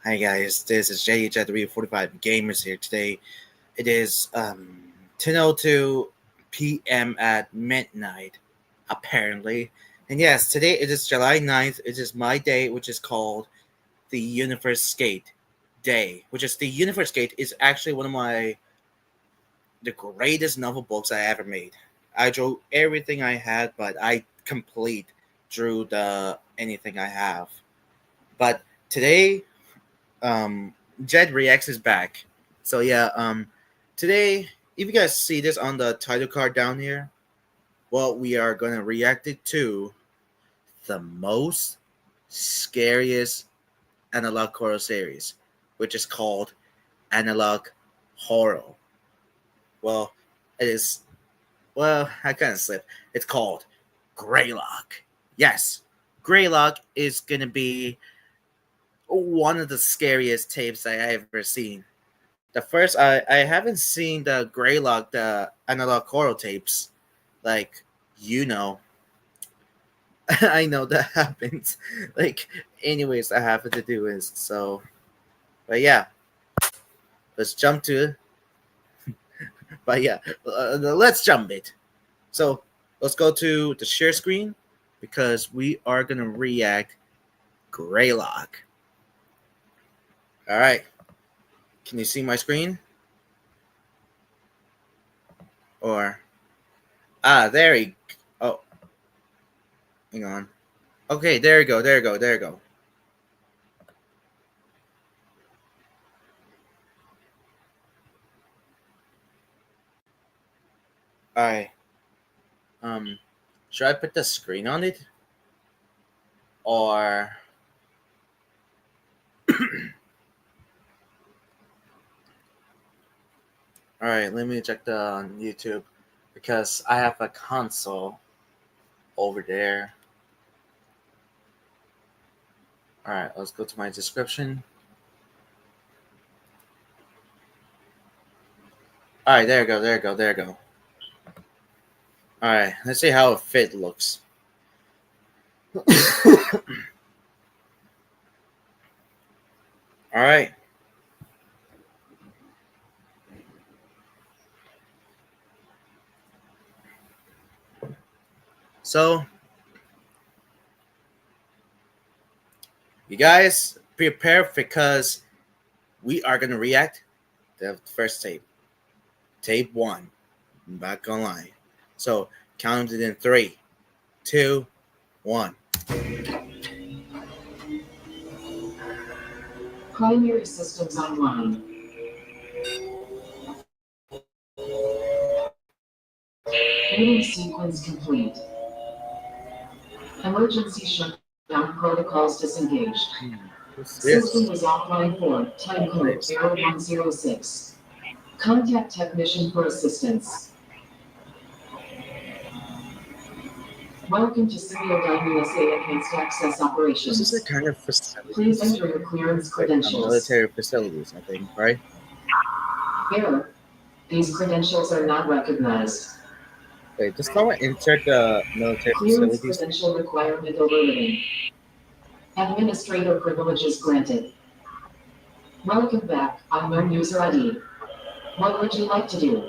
Hi guys, this is JH345 Gamers here today. It is 10:02 p.m. at midnight, apparently. And yes, today it is July 9th. It is my day, which is called the Universe Gate Day, which is the Universe Gate is actually one of the greatest novel books I ever made. I drew everything I had, but I complete drew the anything I have. But today Jed Reacts is back. So yeah, today if you guys see this on the title card down here, well we are gonna react it to the most scariest analog horror series, which is called Analog Horror. Well, it is I kinda slipped. It's called Greylock. Yes. Greylock is gonna be one of the scariest tapes I ever seen. The first, I haven't seen the Greylock, the analog choral tapes. Like, you know, I know that happens. Like, anyways, I have to do is so. But yeah, let's jump to. But yeah, let's jump it. So let's go to the share screen because we are gonna react Greylock. All right, can you see my screen? Or there you. Oh, hang on. Okay, there you go. There you go. There you go. All right. Um, should I put the screen on it? Or all right, let me check the YouTube because I have a console over there. All right, let's go to my description. All right, there you go, there you go, there you go. All right, let's see how a fit looks. All right. So, you guys prepare because we are gonna react to the first tape. Tape one. Back online. So count it in 3, 2, 1. Primary systems online. Meeting sequence complete. Emergency shutdown protocols disengaged. System is offline for time code 0106. Contact technician for assistance. Welcome to Serial Gun USA Enhanced Access Operations. This is a kind of facility. Please enter your clearance credentials. Military facilities, I think, right? Error. These credentials are not recognized. Wait, does someone insert the military Clearance facilities? credential requirement overridden. Administrator privileges granted. Welcome back. Unknown user ID. What would you like to do?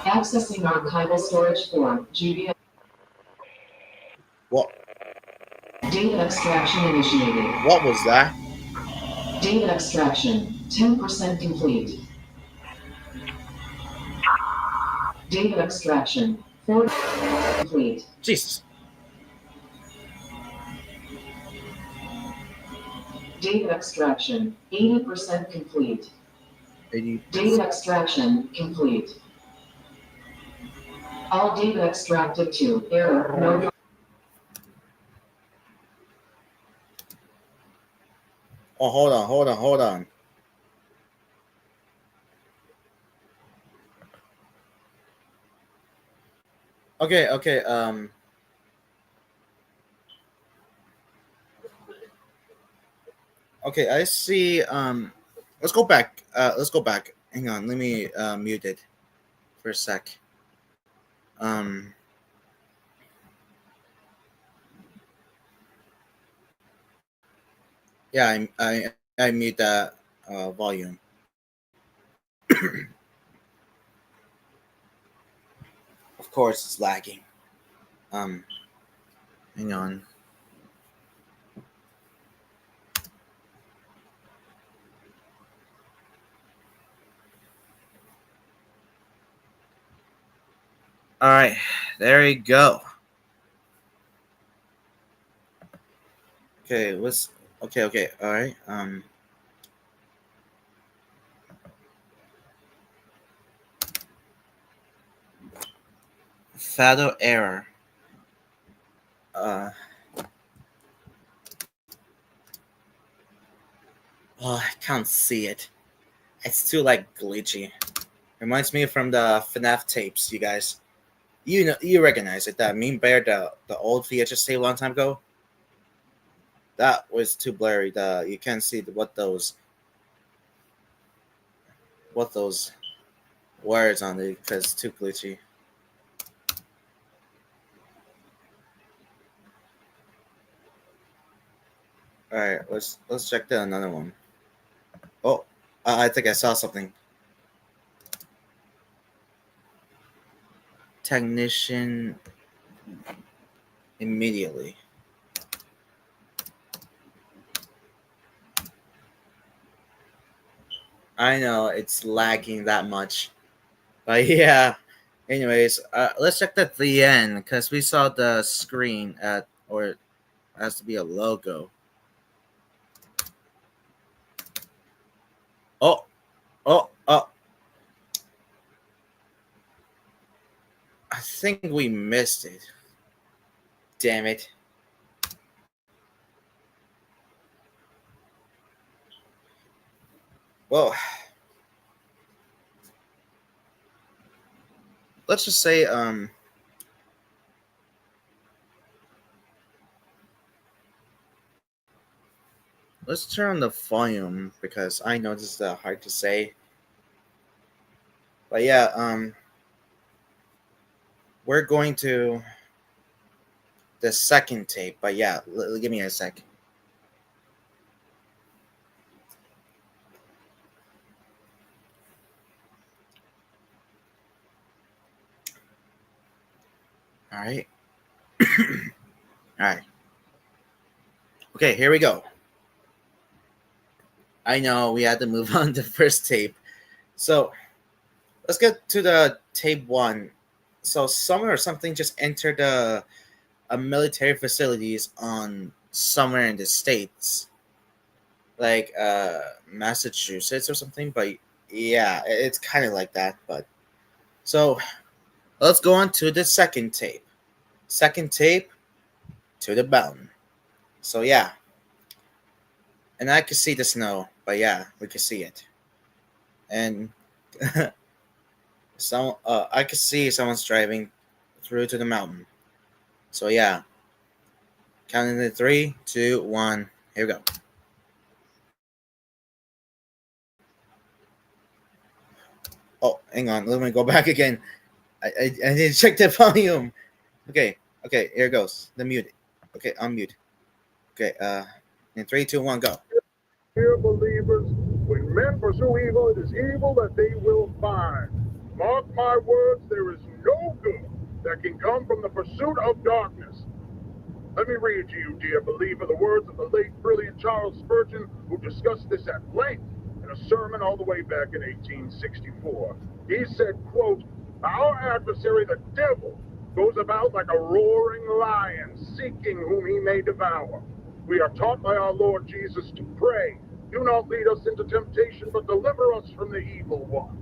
Accessing archival storage for GBA. What? Data extraction initiated. What was that? Data extraction 10% complete. Data extraction 4% complete. Jesus. Data extraction 80% complete. 80%. Data extraction complete. All data extracted to error no. Oh, hold on. Okay. Okay, I see. Let's go back. Let's go back. Hang on. Let me mute it for a sec. Um. Yeah, I mute that volume. Of course, it's lagging. Um, Hang on. All right, there you go. Okay, what's okay? Okay, all right. Fatal error. Uh, oh, I can't see it. It's too like glitchy. Reminds me from the FNAF tapes, you guys. You know, you recognize it. That Mean Bear, the old VHS tape a long time ago. That was too blurry. The you can't see what those words on it because it's too glitchy. All right, let's check the another one. Oh, I think I saw something. Technician immediately. I know it's lagging that much, but yeah. Anyways, let's check at the end because we saw the screen at or it has to be a logo. Oh, oh! I think we missed it. Damn it! Well, let's just say let's turn on the volume because I know this is hard to say. But yeah, we're going to the second tape. But yeah, give me a sec. All right, all right. Okay, here we go. I know we had to move on to the first tape. So let's get to the tape one. So someone or something just entered a military facilities on somewhere in the states, like Massachusetts or something. But yeah, it's kind of like that. But so let's go on to the second tape. Second tape to the mountain. So yeah, and I could see the snow, but yeah, we could see it, and some I could see someone's driving through to the mountain. So yeah, counting to three, two, one. Here we go. Oh, hang on. Let me go back again. I need to check the volume. Okay, okay. Here goes. The mute. Okay, unmute. Okay. In three, two, one, go. Dear believers, when men pursue evil, it is evil that they will find. Mark my words, there is no good that can come from the pursuit of darkness. Let me read to you, dear believer, the words of the late brilliant Charles Spurgeon, who discussed this at length in a sermon all the way back in 1864. He said, quote, "Our adversary, the devil, goes about like a roaring lion, seeking whom he may devour. We are taught by our Lord Jesus to pray, do not lead us into temptation, but deliver us from the evil one.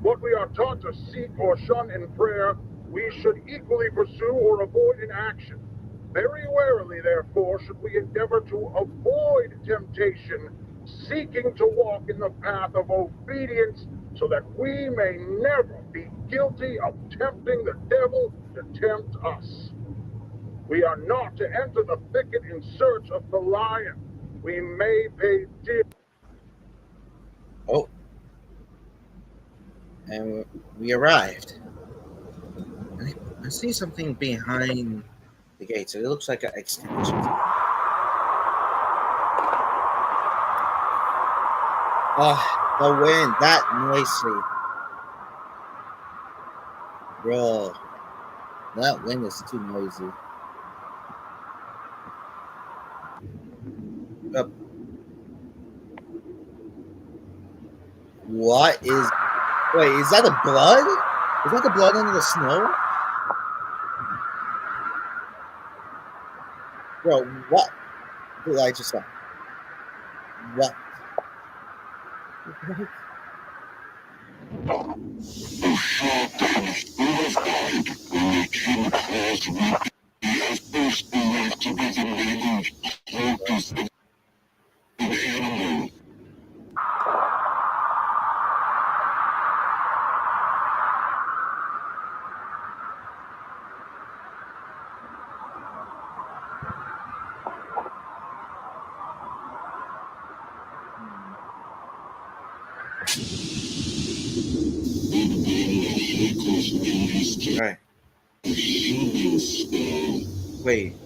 What we are taught to seek or shun in prayer, we should equally pursue or avoid in action. Very warily, therefore, should we endeavor to avoid temptation, seeking to walk in the path of obedience, so that we may never be guilty of tempting the devil to tempt us. We are not to enter the thicket in search of the lion. We may pay dear." Oh, and we arrived. I see something behind the gate. So it looks like an excavation. The wind, that noisy, bro. That wind is too noisy. Uh, what is? Wait, is that the blood? Is that the blood under the snow? Bro, what did I just say? What? Right. Wait.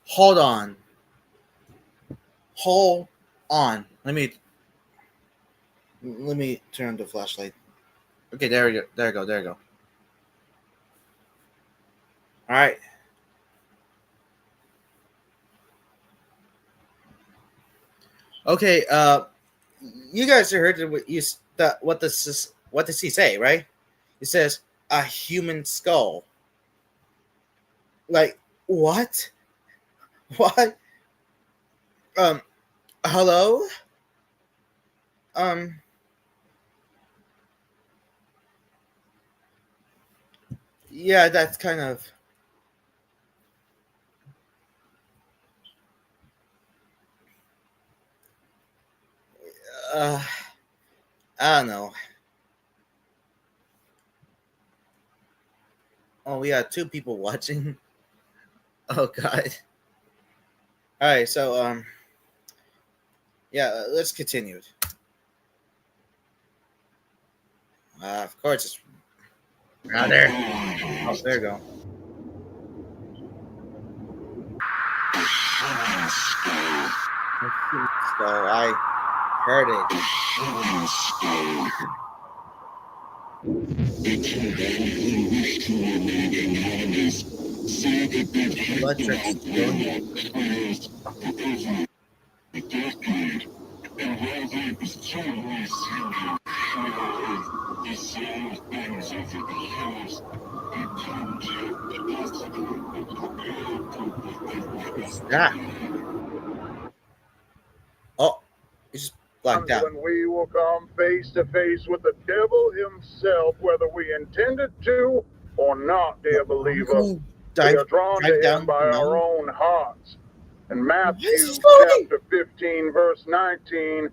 Hold on. Hold on. Let me turn the flashlight. Okay, there we go. There we go. There we go. All right. Okay. You guys heard what does he say? Right. He says a human skull. Like what? What? Um. Hello. Um. Yeah, that's kind of. Uh. I don't know. Oh, we got two people watching. Oh God. All right. So yeah. Let's continue. Of course, it's around there. Oh, there you go. So I heard it. Electric yeah. Oh, it's just blacked out. When we will come face to face with the devil himself, whether we intended to or not, dear believer. We Dive, are drawn drive to him down by the our mountain. own hearts. In Where is Matthew he going? chapter 15, verse 19,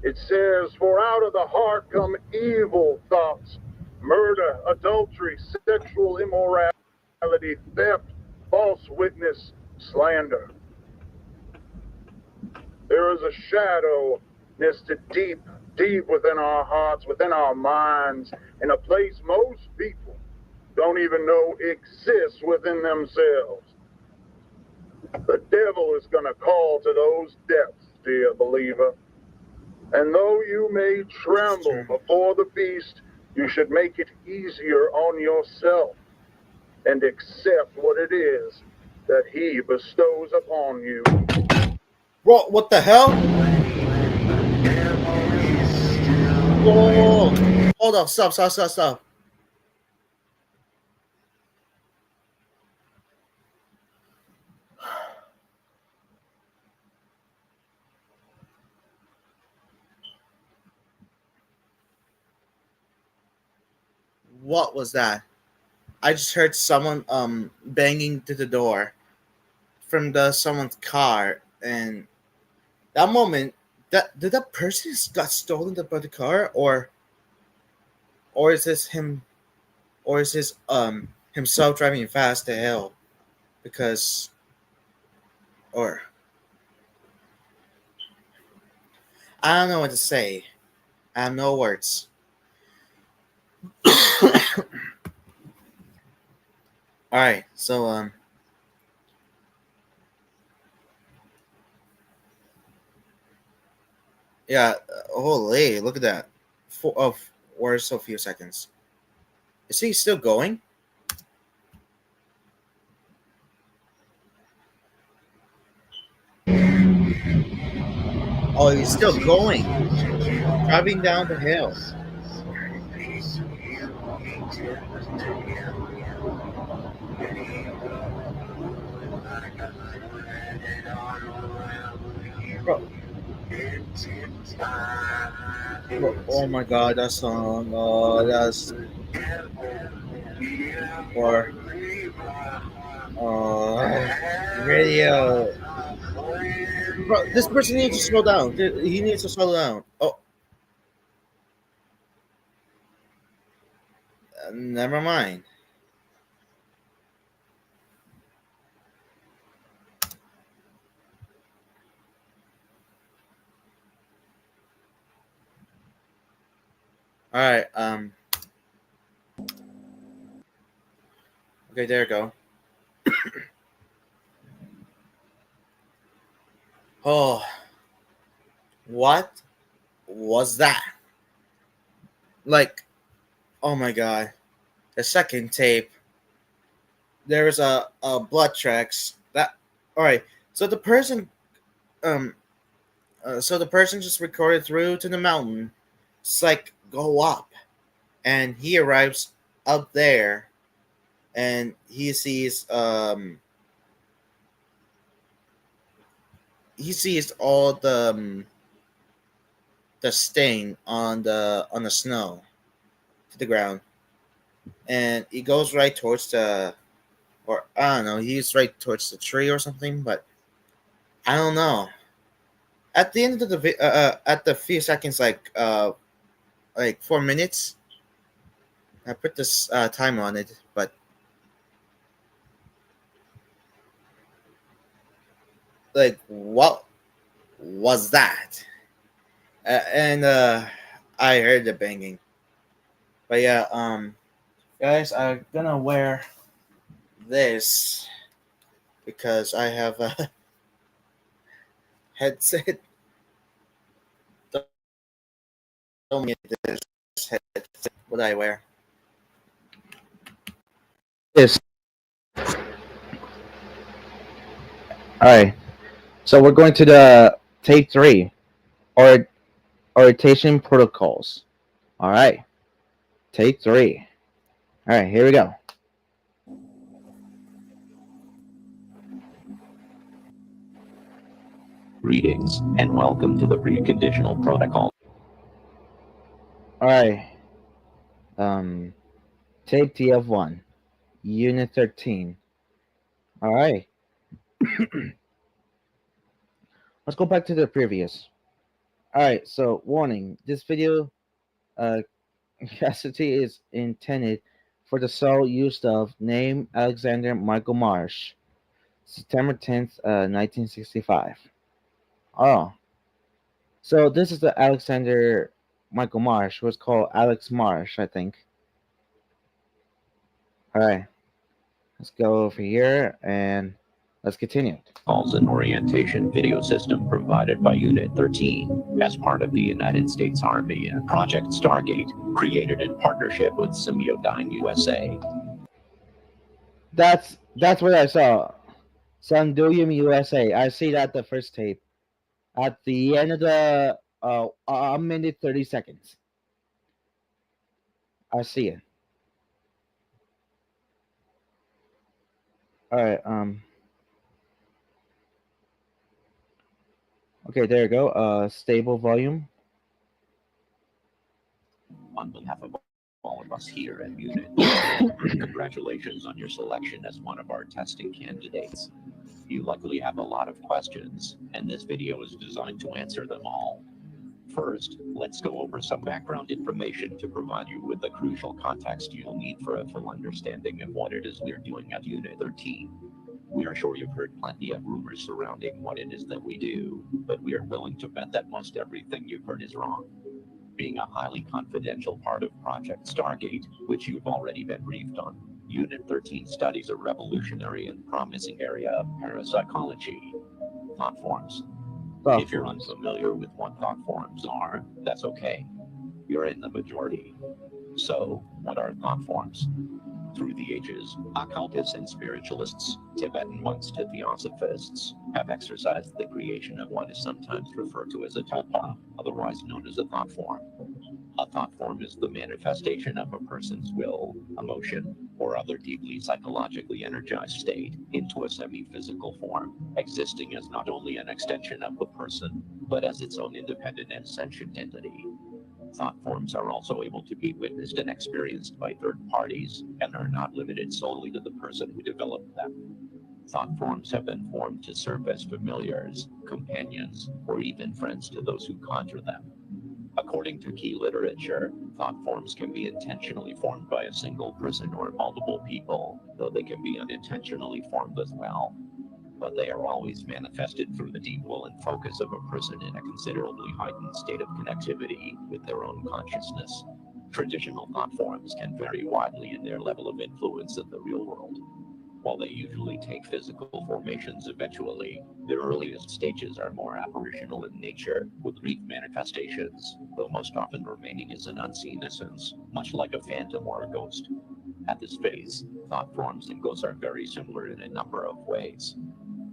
it says, "For out of the heart come evil thoughts, murder, adultery, sexual immorality, theft, false witness, slander." There is a shadow nested deep, deep within our hearts, within our minds, in a place most people don't even know exists within themselves. The devil is going to call to those depths, dear believer. And though you may tremble before the beast, you should make it easier on yourself and accept what it is that he bestows upon you. Bro, what the hell? Whoa. Hold on, stop. What was that? I just heard someone banging to the door from the someone's car, and that moment, that did that person got stolen by the car, or is this him, or is this himself driving fast to hell because or I don't know what to say. I have no words. All right, so yeah, holy, look at that. Or so few seconds. Is he still going? Oh, he's still going. Driving down the hill. Bro, oh my god, that song. Oh, that's or radio. Bro, this person needs to slow down. He needs to slow down. Oh, never mind. All right. Okay, there you go. Oh, what was that? Like, oh my god. The second tape. There was a blood tracks that. All right. So the person, um, so the person just recorded through to the mountain. It's like go up, and he arrives up there, and he sees all the stain on the snow to the ground, and he goes right towards the, or I don't know, he's right towards the tree or something, but I don't know. At the end of at the few seconds, like 4 minutes, I put this time on it, but like what was that? And I heard the banging, but yeah, guys, I'm gonna wear this because I have a headset. Don't need this headset. What I wear? This. All right. So we're going to the take three, or orientation protocols. All right. Take three. All right. Here we go. Greetings and welcome to the preconditional protocol. All right. Take TF1, Unit 13. All right. Let's go back to the previous. All right. So warning: this video, capacity is intended for the sole use of name Alexander Michael Marsh, September 10th, 1965. Oh, so this is the Alexander Michael Marsh, who was called Alex Marsh, I think. All right, let's go over here and let's continue. Calls an orientation video system provided by Unit 13 as part of the United States Army and Project Stargate, created in partnership with Semiodyne USA. That's what I saw. Sanduyum USA. I see that the first tape at the end of the 1 minute 30 seconds. I see it. All right. Okay, there you go. Stable volume. On behalf of all of us here at Unit, congratulations on your selection as one of our testing candidates. You likely have a lot of questions, and this video is designed to answer them all. First, let's go over some background information to provide you with the crucial context you'll need for a full understanding of what it is we're doing at Unit 13. We are sure you've heard plenty of rumors surrounding what it is that we do, but we are willing to bet that most everything you've heard is wrong. Being a highly confidential part of Project Stargate, which you've already been briefed on, Unit 13 studies a revolutionary and promising area of parapsychology, thought forms. Thought If you're forms. unfamiliar with what thought forms are, that's okay. You're in the majority. So, what are thought forms? Through the ages, occultists and spiritualists, Tibetan monks to theosophists, have exercised the creation of what is sometimes referred to as a tapa, otherwise known as a thought form. A thought form is the manifestation of a person's will, emotion, or other deeply psychologically energized state into a semi-physical form, existing as not only an extension of the person, but as its own independent and sentient entity. Thought forms are also able to be witnessed and experienced by third parties, and are not limited solely to the person who developed them. Thought forms have been formed to serve as familiars, companions, or even friends to those who conjure them. According to key literature, thought forms can be intentionally formed by a single person or multiple people, though they can be unintentionally formed as well. But they are always manifested through the deep will and focus of a person in a considerably heightened state of connectivity with their own consciousness. Traditional thought forms can vary widely in their level of influence in the real world. While they usually take physical formations eventually, their earliest stages are more apparitional in nature, with brief manifestations, though most often remaining as an unseen essence, much like a phantom or a ghost. At this phase, thought forms and ghosts are very similar in a number of ways.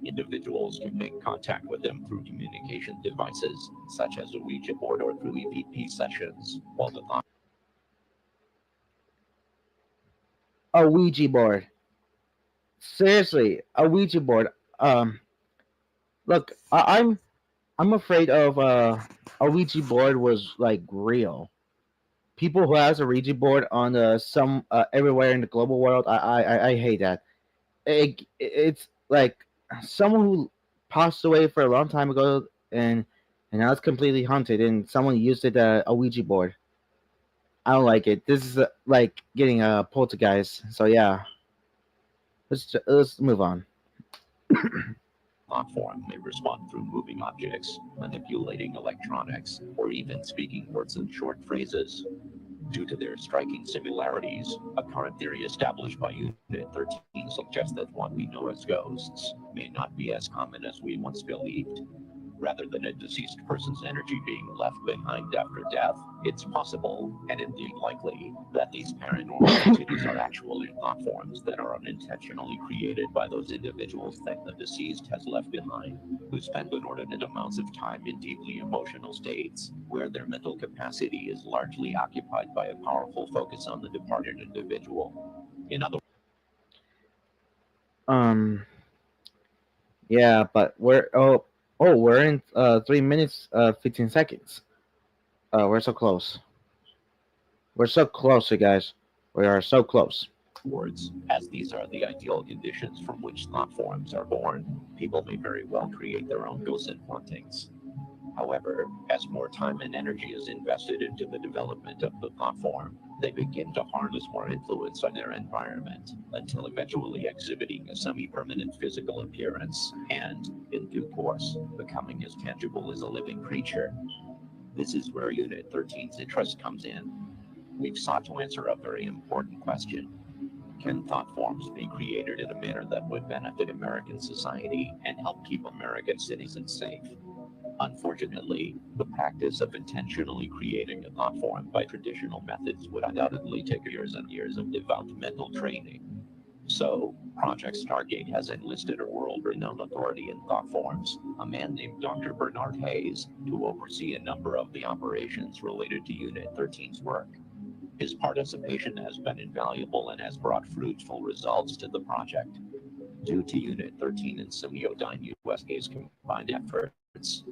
Individuals can make contact with them through communication devices, such as a Ouija board or through EVP sessions, while the thought A Ouija board. Seriously, a Ouija board. Look, I'm afraid of a Ouija board was like real. People who has a Ouija board on some everywhere in the global world, I hate that. It's like someone who passed away for a long time ago, and now it's completely haunted, and someone used it a Ouija board. I don't like it. This is like getting a poltergeist. So yeah, let's move on. thought form may respond through moving objects, manipulating electronics, or even speaking words and short phrases. Due to their striking similarities, a current theory established by Unit 13 suggests that what we know as ghosts may not be as common as we once believed. Rather than a deceased person's energy being left behind after death, it's possible, and indeed likely, that these paranormal entities are actually thought forms that are unintentionally created by those individuals that the deceased has left behind, who spend inordinate amounts of time in deeply emotional states, where their mental capacity is largely occupied by a powerful focus on the departed individual. In other Um, yeah, but we're in 3 minutes 15 seconds. We're so close. We're so close, you guys. We are so close. words, as these are the ideal conditions from which thought forms are born, people may very well create their own ghosts and hauntings. However, as more time and energy is invested into the development of the thought form, they begin to harness more influence on their environment, until eventually exhibiting a semi-permanent physical appearance, and, in due course, becoming as tangible as a living creature. This is where Unit 13's interest comes in. We've sought to answer a very important question. Can thought forms be created in a manner that would benefit American society and help keep American citizens safe? Unfortunately, the practice of intentionally creating a thought form by traditional methods would undoubtedly take years and years of developmental training. So, Project Stargate has enlisted a world-renowned authority in thought forms, a man named Dr. Bernard Hayes, to oversee a number of the operations related to Unit 13's work. His participation has been invaluable and has brought fruitful results to the project. Due to Unit 13 and Semiodyne USA's combined efforts,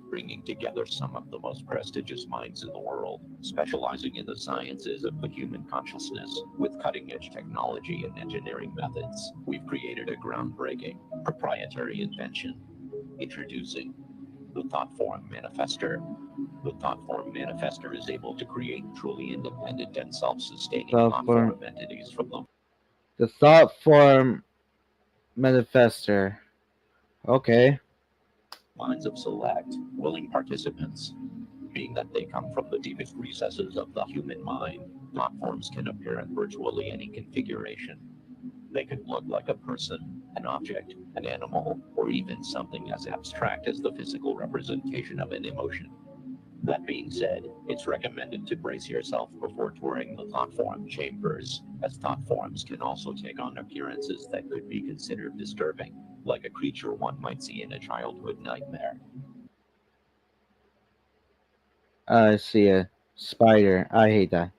bringing together some of the most prestigious minds in the world, specializing in the sciences of the human consciousness, with cutting-edge technology and engineering methods, we've created a groundbreaking, proprietary invention. Introducing the Thought Form Manifester. The Thought Form Manifester is able to create truly independent and self-sustaining thought form entities from the thought form manifester. Okay. minds of select, willing participants. Being that they come from the deepest recesses of the human mind, thought forms can appear in virtually any configuration. They could look like a person, an object, an animal, or even something as abstract as the physical representation of an emotion. That being said, it's recommended to brace yourself before touring the thought form chambers, as thought forms can also take on appearances that could be considered disturbing, like a creature one might see in a childhood nightmare. I see a spider. I hate that.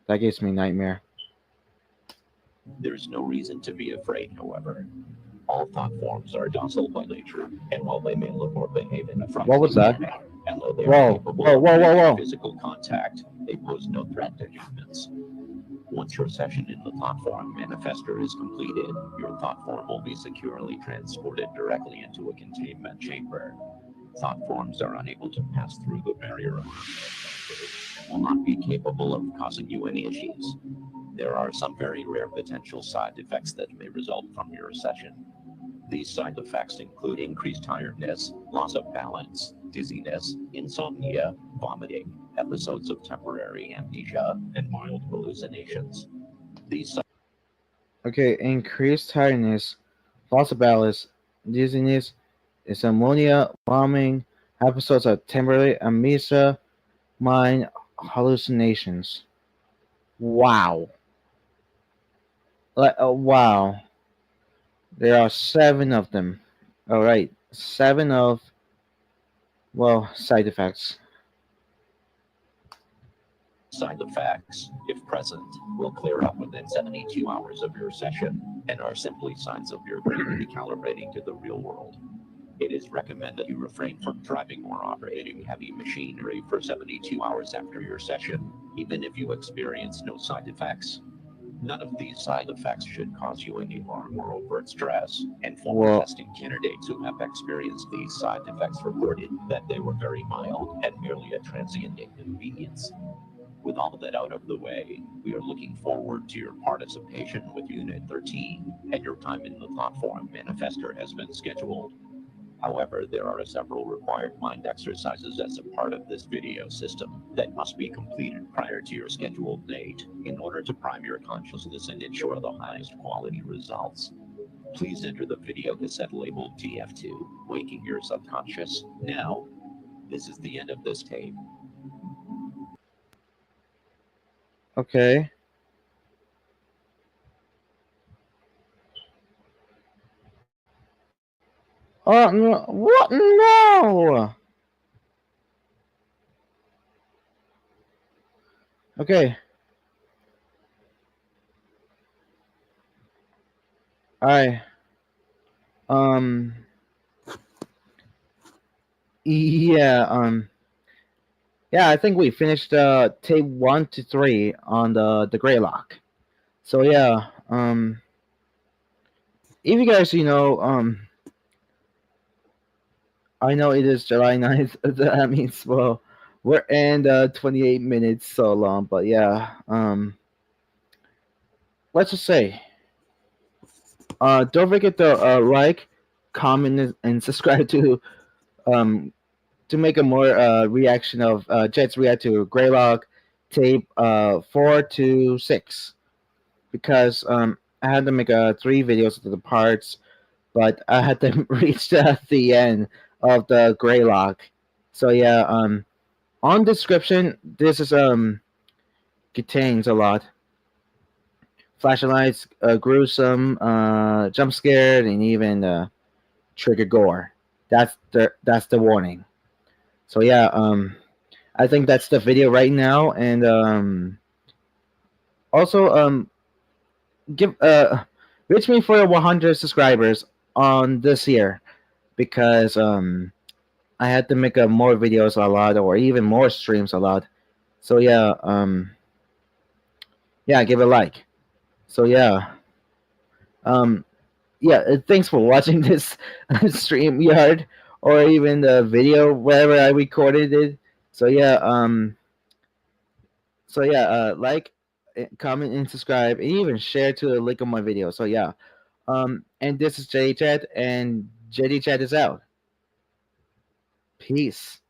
That gives me nightmare. There's no reason to be afraid, however. All thought forms are docile by nature, and while they may look or behave in a What was frightening that? manner, and though they are Whoa, capable whoa, of whoa, whoa, breaking whoa. physical contact, they pose no threat to humans. Once your session in the thought form manifester is completed, your thought form will be securely transported directly into a containment chamber. Thought forms are unable to pass through the barrier of and will not be capable of causing you any issues. There are some very rare potential side effects that may result from your session. These side effects include increased tiredness, loss of balance, dizziness, insomnia, vomiting, episodes of temporary amnesia, and mild hallucinations. These Okay, increased tiredness, loss of balance, dizziness, insomnia, vomiting, episodes of temporary amnesia, mind hallucinations. Wow. Wow. There are 7 of them. Alright, 7 of, well, side effects. side effects, if present, will clear up within 72 hours of your session and are simply signs of your brain recalibrating to the real world. It is recommended you refrain from driving or operating heavy machinery for 72 hours after your session, even if you experience no side effects. None of these side effects should cause you any alarm or overt stress, and former Well, testing candidates who have experienced these side effects reported that they were very mild and merely a transient inconvenience. With all of that out of the way, we are looking forward to your participation with Unit 13, and your time in the thought form manifester has been scheduled. However, there are several required mind exercises as a part of this video system that must be completed prior to your scheduled date in order to prime your consciousness and ensure the highest quality results. Please enter the video cassette labeled TF2, Waking Your Subconscious, now. This is the end of this tape. okay. Oh, no. What? No! Okay. Alright. Um. Yeah. Yeah. I think we finished tape 1 to 3 on the Greylock. So yeah. If you guys, I know it is July 9th. That means, well, we're in 28 minutes so long, but yeah. Let's just say, don't forget to like, comment, and subscribe um to make a more reaction of Jet's react to Greylock tape 4 to 6, because I had to make 3 videos of the parts, but I had to reach the end of the Greylock. So yeah, on description, this is contains a lot. Flashlights, gruesome, jump scared, and even trigger gore. That's the warning. So yeah, I think that's the video right now, and also give reach me for 100 subscribers on this year, because I had to make more videos a lot, or even more streams a lot. So yeah, yeah, give a like. So yeah, yeah, thanks for watching this stream yard, or even the video wherever I recorded it. So yeah, like, comment, and subscribe, and even share to the link of my video. So yeah, and this is JD Chat, and JD Chat is out. Peace.